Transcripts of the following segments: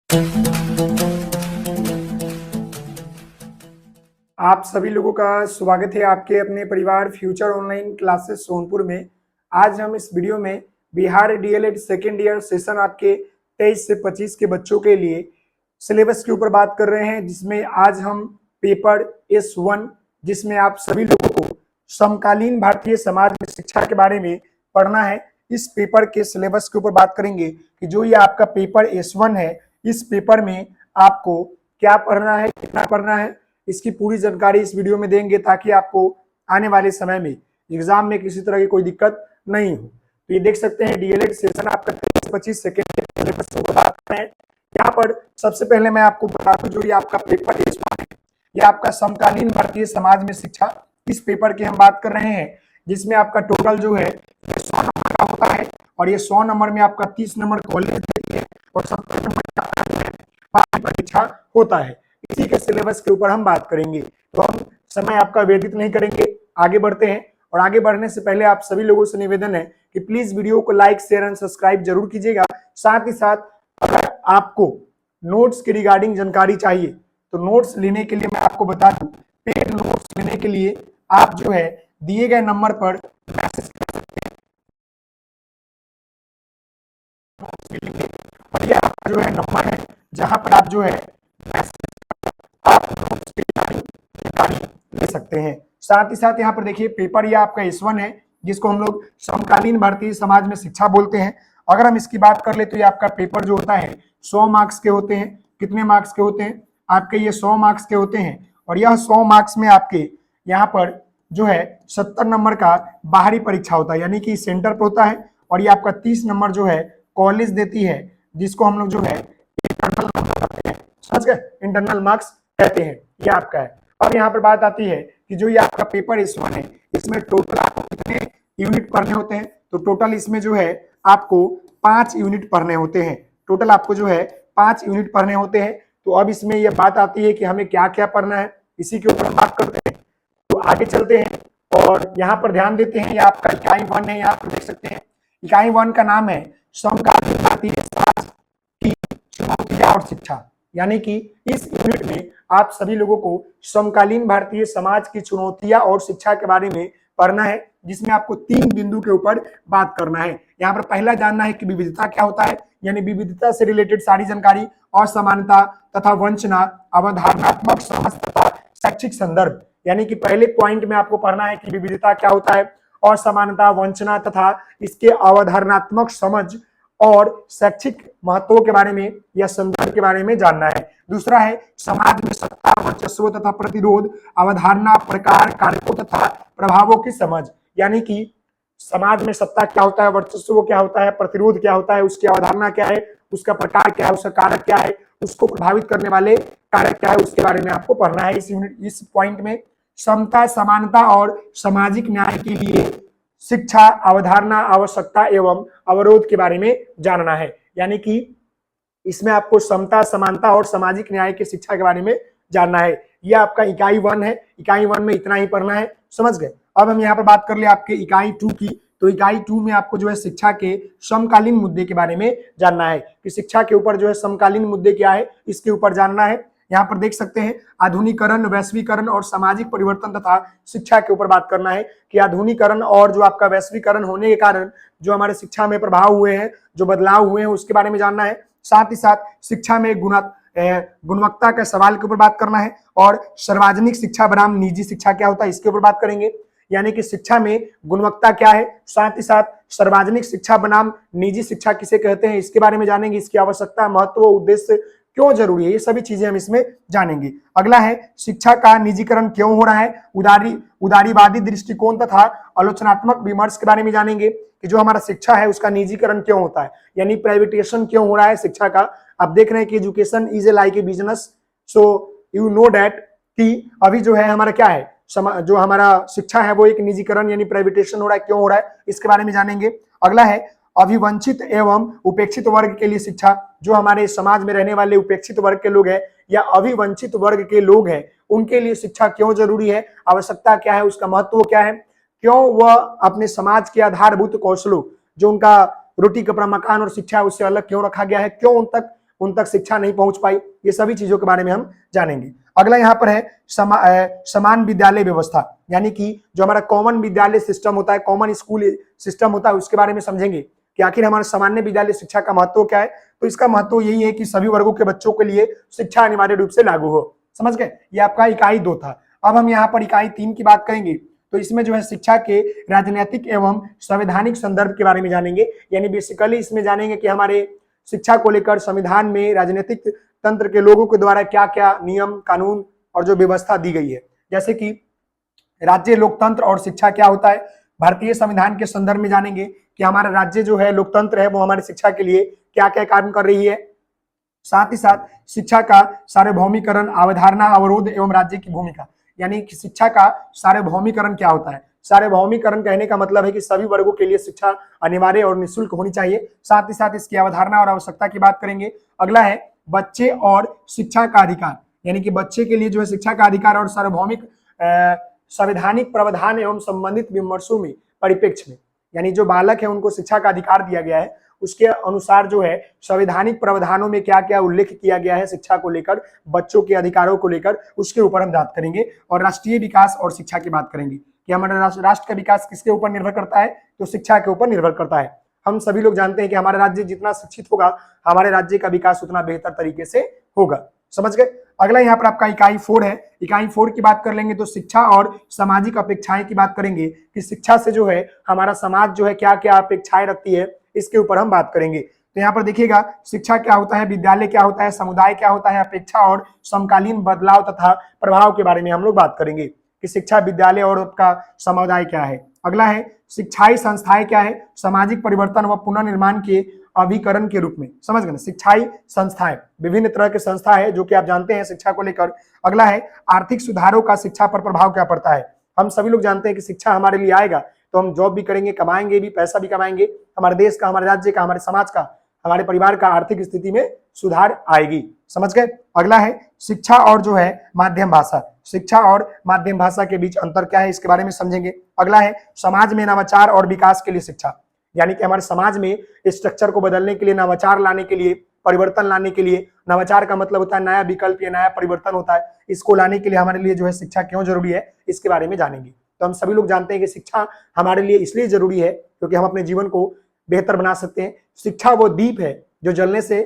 आप सभी लोगों का स्वागत है आपके अपने परिवार फ्यूचर ऑनलाइन क्लासेस सोनपुर में। आज हम इस वीडियो में Bihar DElEd second year session आपके 23 से 25 के बच्चों के लिए सिलेबस के ऊपर बात कर रहे हैं, जिसमें आज हम पेपर S1 जिसमें आप सभी लोगों को समकालीन भारतीय समाज में शिक्षा के बारे में पढ़ना है। इस पेपर के सिलेबस के ऊपर बात करेंगे कि जो ये आपका पेपर S1 है, इस पेपर में आपको क्या पढ़ना है, कितना पढ़ना है, इसकी पूरी जानकारी इस वीडियो में देंगे ताकि आपको आने वाले समय में एग्जाम में किसी तरह की कोई दिक्कत नहीं हो। तो ये देख सकते हैं डीएलएड सेशन आपका 23-25 सेकेंड सिलेबस को बात करें। यहाँ पर सबसे पहले मैं आपको बता दूं, जो ये आपका पेपर S1 है, ये आपका समकालीन भारतीय समाज में शिक्षा, इस पेपर की हम बात कर रहे हैं, जिसमें आपका टोटल जो है 100 नंबर का होता है और ये 100 नंबर में आपका 30 नंबर कॉलेज देती है और 70 नंबर परीक्षा होता है। इसी के सिलेबस के ऊपर हम बात करेंगे, तो हम समय आपका व्यतीत नहीं करेंगे, आगे बढ़ते हैं। और आगे बढ़ने से पहले आप सभी लोगों से निवेदन है कि प्लीज वीडियो को लाइक शेयर एंड सब्सक्राइब जरूर कीजिएगा। साथ ही साथ अगर आपको नोट्स के रिगार्डिंग जानकारी चाहिए तो नोट्स लेने के लिए मैं आपको बता दूं, पेड नोट्स लेने के लिए आप जो है दिए गए नंबर पर मैसेज कर सकते हैं और ये आपका जो है नंबर है जहां पर आप जो है आप नोट्स की जानकारी ले सकते हैं। साथ ही साथ यहाँ पर देखिए पेपर ये आपका S1 है, जिसको हम लोग समकालीन भारतीय समाज में शिक्षा बोलते हैं। अगर हम इसकी बात कर ले तो ये आपका पेपर जो होता है 100 मार्क्स के होते हैं। कितने मार्क्स के होते हैं? आपके ये 100 मार्क्स के होते हैं और यह 100 मार्क्स में आपके यहाँ पर जो है 70 नंबर का बाहरी परीक्षा होता है, यानी कि सेंटर पर होता है, और ये आपका 30 नंबर जो है कॉलेज देती है, जिसको हम लोग जो है इंटरनल नंबर कहते हैं। समझ गए? इंटरनल मार्क्स कहते हैं, ये आपका है। अब यहाँ पर बात आती है कि जो ये आपका पेपर S1 है, इसमें टोटल आपको कितने यूनिट पढ़ने होते हैं? तो टोटल इसमें जो है आपको 5 यूनिट पढ़ने होते हैं। टोटल आपको जो है 5 यूनिट पढ़ने होते हैं। तो अब इसमें यह बात आती है कि हमें क्या क्या पढ़ना है, इसी के ऊपर हम बात करते हैं। तो आगे चलते हैं और यहाँ पर ध्यान देते हैं, ये आपका इकाई 1 है, यहाँ पर देख सकते हैं इकाई 1 का नाम है समकालीन भारतीय समाज की चुनौतियां और शिक्षा, यानी कि इस यूनिट में आप सभी लोगों को समकालीन भारतीय समाज की चुनौतियां और शिक्षा के बारे में पढ़ना है, जिसमें आपको 3 बिंदु के ऊपर बात करना है। यहाँ पर पहला जानना है कि विविधता क्या होता है, यानी विविधता से रिलेटेड सारी जानकारी, असमानता तथा वंचना, अवधारणात्मक समझ तथा शैक्षिक संदर्भ, यानी कि पहले पॉइंट में आपको पढ़ना है कि विविधता क्या होता है, असमानता, वंचना तथा इसके अवधारणात्मक समझ और शैक्षिक महत्व के बारे में या संदर्भ के बारे में जानना है। दूसरा है समाज में सत्ता, वर्चस्व तथा प्रतिरोध, अवधारणा, प्रकार, कारकों तथा प्रभावों की समझ, यानी कि समाज में सत्ता क्या होता है, वर्चस्व क्या होता है, प्रतिरोध क्या होता है, उसकी अवधारणा क्या है, उसका प्रकार क्या है, उसका कारक क्या है, उसको प्रभावित करने वाले कारक क्या है, उसके बारे में आपको पढ़ना है। इस पॉइंट में समता, समानता और सामाजिक न्याय के लिए शिक्षा, अवधारणा, आवश्यकता एवं अवरोध के बारे में जानना है, यानी कि इसमें आपको समता, समानता और सामाजिक न्याय की शिक्षा के बारे में जानना है। यह आपका इकाई 1 है। इकाई 1 में इतना ही पढ़ना है, समझ गए? अब हम यहाँ पर बात कर ले आपके इकाई 2 की। तो इकाई 2 में आपको जो है शिक्षा के समकालीन मुद्दे के बारे में जानना है कि शिक्षा के ऊपर जो है समकालीन मुद्दे क्या है, इसके ऊपर जानना है। यहाँ पर देख सकते हैं आधुनिकीकरण, वैश्वीकरण और सामाजिक परिवर्तन तथा शिक्षा के ऊपर बात करना है कि आधुनिकीकरण और जो आपका वैश्वीकरण होने के कारण जो हमारे शिक्षा में प्रभाव हुए हैं, जो बदलाव हुए हैं, उसके बारे में जानना है। साथ ही साथ शिक्षा में गुणवत्ता के सवाल के ऊपर बात करना है और सार्वजनिक शिक्षा बनाम निजी शिक्षा क्या होता है, इसके ऊपर बात करेंगे, यानी कि शिक्षा में गुणवत्ता क्या है। साथ ही साथ सार्वजनिक शिक्षा बनाम निजी शिक्षा किसे कहते हैं, इसके बारे में जानेंगे। इसकी आवश्यकता, महत्व, उद्देश्य क्यों जरूरी है, ये सभी चीजें हम इसमें जानेंगे। अगला है शिक्षा का निजीकरण क्यों हो रहा है, उदारीवादी दृष्टिकोण तथा आलोचनात्मक विमर्श के बारे में जानेंगे कि जो हमारा शिक्षा है उसका निजीकरण क्यों होता है, यानी प्राइवेटाइजेशन क्यों हो रहा है शिक्षा का। आप देख रहे हैं कि education is a like a business, so you know that कि अभी जो है हमारा क्या है, जो हमारा शिक्षा है वो एक निजीकरण यानी प्राइवेटाइजेशन हो रहा है, क्यों हो रहा है, इसके बारे में जानेंगे। अगला है अभिवंचित एवं उपेक्षित वर्ग के लिए शिक्षा, जो हमारे समाज में रहने वाले उपेक्षित वर्ग के लोग हैं या अभिवंचित वर्ग के लोग हैं, उनके लिए शिक्षा क्यों जरूरी है, आवश्यकता क्या है, उसका महत्व क्या है, क्यों वह अपने समाज के आधारभूत कौशलों, जो उनका रोटी कपड़ा मकान और शिक्षा उससे अलग क्यों रखा गया है, क्यों उन तक उन तक शिक्षा नहीं पहुंच पाई, ये सभी चीजों के बारे में हम जानेंगे। अगला यहाँ पर है समान विद्यालय व्यवस्था, यानी कि जो हमारा कॉमन विद्यालय सिस्टम होता है, कॉमन स्कूल सिस्टम होता है, उसके बारे में समझेंगे कि आखिर हमारा सामान्य विद्यालय शिक्षा का महत्व क्या है। तो इसका महत्व यही है कि सभी वर्गों के बच्चों के लिए शिक्षा अनिवार्य रूप से लागू हो। समझ गए, ये आपका इकाई 2 था। अब हम यहाँ पर इकाई 3 की बात करेंगे। तो इसमें जो है शिक्षा के राजनीतिक एवं संवैधानिक संदर्भ के बारे में जानेंगे, यानी बेसिकली इसमें जानेंगे कि हमारे शिक्षा को लेकर संविधान में राजनीतिक तंत्र के लोगों के द्वारा क्या क्या नियम कानून और जो व्यवस्था दी गई है, जैसे कि राज्य लोकतंत्र और शिक्षा क्या होता है। भारतीय संविधान के संदर्भ में जानेंगे कि हमारा राज्य जो है लोकतंत्र है वो हमारी शिक्षा के लिए क्या क्या काम कर रही है। साथ ही साथ शिक्षा का सार्वभौमिकरण, अवधारणा, अवरोध एवं राज्य की भूमिका, यानी कि शिक्षा का सार्वभौमिकरण क्या होता है। सार्वभौमिकरण कहने का मतलब है कि सभी वर्गों के लिए शिक्षा अनिवार्य और निःशुल्क होनी चाहिए। साथ ही साथ इसकी अवधारणा और आवश्यकता की बात करेंगे। अगला है बच्चे और शिक्षा का अधिकार, यानी कि बच्चे के लिए जो है शिक्षा का अधिकार और सार्वभौमिक संवैधानिक प्रावधान एवं संबंधित विमर्शों में परिप्रेक्ष्य में, यानी जो बालक है उनको शिक्षा का अधिकार दिया गया है, उसके अनुसार जो है संवैधानिक प्रावधानों में क्या क्या उल्लेख किया गया है शिक्षा को लेकर, बच्चों के अधिकारों को लेकर, उसके ऊपर हम बात करेंगे। और राष्ट्रीय विकास और शिक्षा की बात करेंगे कि हमारा राष्ट्र का विकास किसके ऊपर निर्भर करता है, तो शिक्षा के ऊपर निर्भर करता है। हम सभी लोग जानते हैं कि हमारा राज्य जितना शिक्षित होगा हमारे राज्य का विकास उतना बेहतर तरीके से होगा। समझ गए। अगला यहाँ पर आपका इकाई 4 है। इकाई 4 की बात कर लेंगे तो शिक्षा और सामाजिक अपेक्षाएं की बात करेंगे कि शिक्षा से जो है हमारा समाज जो है क्या क्या अपेक्षाएं रखती है, इसके ऊपर हम बात करेंगे। तो यहाँ पर देखिएगा शिक्षा क्या होता है, विद्यालय क्या होता है, समुदाय क्या होता है, अपेक्षा और समकालीन बदलाव तथा प्रभाव के बारे में हम लोग बात करेंगे कि शिक्षा, विद्यालय और आपका समुदाय क्या है। अगला है शिक्षाई संस्थाएं क्या है, सामाजिक परिवर्तन व पुनर्निर्माण के अभिकरण के रूप में। समझ गए ना, शिक्षाई संस्थाएं, विभिन्न तरह के संस्था है जो कि आप जानते हैं शिक्षा को लेकर। अगला है आर्थिक सुधारों का शिक्षा पर प्रभाव क्या पड़ता है। हम सभी लोग जानते हैं कि शिक्षा हमारे लिए आएगा तो हम जॉब भी करेंगे, कमाएंगे भी, पैसा भी कमाएंगे, हमारे देश का, हमारे राज्य का, हमारे समाज का, हमारे परिवार का आर्थिक स्थिति में सुधार आएगी। समझ गए। अगला है शिक्षा और जो है माध्यम भाषा, शिक्षा और माध्यम भाषा के बीच अंतर क्या है, इसके बारे में समझेंगे। अगला है समाज में नवाचार और विकास के लिए शिक्षा, यानी कि हमारे समाज में स्ट्रक्चर को बदलने के लिए, नवाचार लाने के लिए, परिवर्तन लाने के लिए, नवाचार का मतलब होता है नया विकल्प या नया परिवर्तन होता है, इसको लाने के लिए हमारे लिए जो है शिक्षा क्यों जरूरी है, इसके बारे में जानेंगे। तो हम सभी लोग जानते हैं कि शिक्षा हमारे लिए इसलिए जरूरी है क्योंकि हम अपने जीवन को बेहतर बना सकते हैं। शिक्षा वो दीप है जो जलने से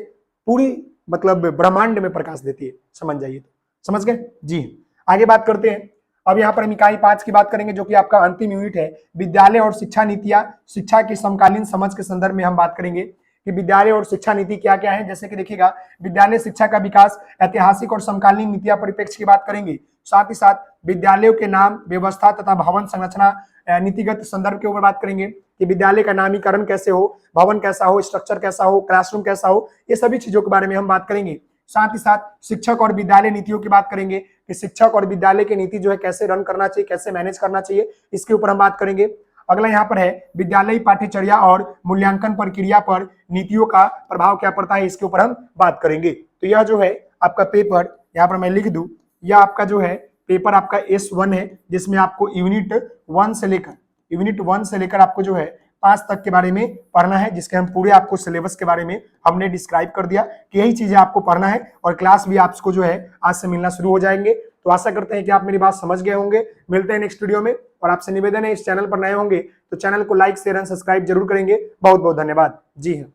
पूरी मतलब ब्रह्मांड में प्रकाश देती है। समझ जाइए, तो समझ गए जी। आगे बात करते हैं। अब यहाँ पर हम इकाई 5 की बात करेंगे जो कि आपका अंतिम यूनिट है, विद्यालय और शिक्षा नीतियां, शिक्षा की समकालीन समझ के संदर्भ में हम बात करेंगे कि विद्यालय और शिक्षा नीति क्या क्या है। जैसे कि देखिएगा विद्यालय शिक्षा का विकास, ऐतिहासिक और समकालीन नीतियां परिप्रेक्ष्य की बात करेंगे। साथ ही साथ विद्यालयों के नाम, व्यवस्था तथा भवन संरचना नीतिगत संदर्भ के ऊपर बात करेंगे कि विद्यालय का नामीकरण कैसे हो, भवन कैसा हो, स्ट्रक्चर कैसा हो, क्लासरूम कैसा हो, ये सभी चीजों के बारे में हम बात करेंगे। साथ ही साथ शिक्षक और विद्यालय नीतियों की बात करेंगे कि शिक्षक और विद्यालय की नीति जो है कैसे रन करना चाहिए, कैसे मैनेज करना चाहिए, इसके ऊपर हम बात करेंगे। अगला यहाँ पर है विद्यालय पाठ्यचर्या और मूल्यांकन प्रक्रिया पर नीतियों का प्रभाव क्या पड़ता है, इसके ऊपर हम बात करेंगे। तो यह जो है आपका पेपर, यहाँ पर मैं लिख दूं, यह आपका जो है पेपर आपका S1 है, जिसमें आपको यूनिट 1 से लेकर आपको जो है 5 तक के बारे में पढ़ना है, जिसके हम पूरे आपको सिलेबस के बारे में हमने डिस्क्राइब कर दिया कि यही चीजें आपको पढ़ना है और क्लास भी आपको जो है आज से मिलना शुरू हो जाएंगे। तो आशा करते हैं कि आप मेरी बात समझ गए होंगे। मिलते हैं नेक्स्ट वीडियो में, और आपसे निवेदन है इस चैनल पर नए होंगे तो चैनल को लाइक, शेयर एंड सब्सक्राइब जरूर करेंगे। बहुत बहुत धन्यवाद। जी हाँ।